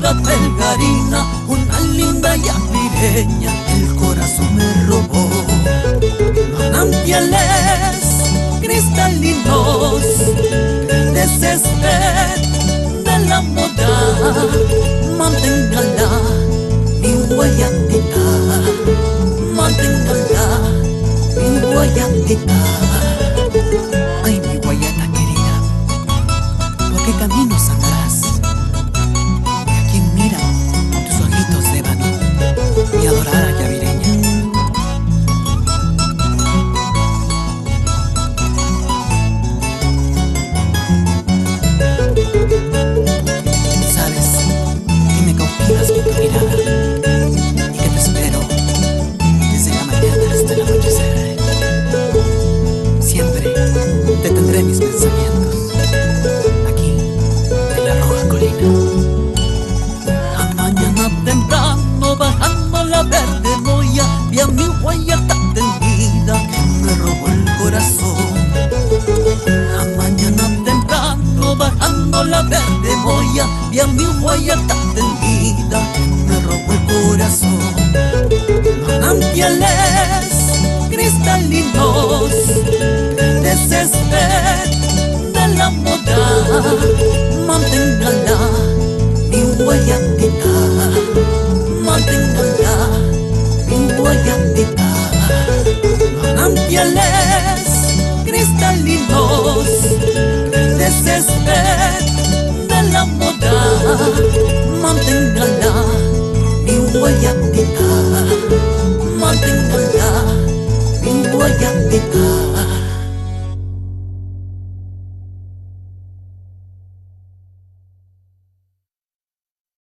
Felgarina, una linda yapireña, el corazón me robó. Manantiales cristalinos, de césped de la moda, manténgala mi guayatita, manténgala mi guayatita. Ay, mi guayata querida, ¿por qué caminos andarás? Mira tus ojitos de ébano, mi adorada yavireña. Sabes que me cautivas con tu mirada y que te espero desde la mañana hasta el anochecer. Siempre te tendré mis pensamientos aquí en la roja colina. Temprano bajando la verde moya, vi a mi guayata tendida que me robó el corazón. A mañana temprano bajando la verde moya, vi a mi guayata tendida que me robó el corazón. Manantiales cristalinos, de césped de la moda, manténgala mi guayatita, manténgala mi guayatita. Manantiales cristalinos, de césped de la moda, manténgala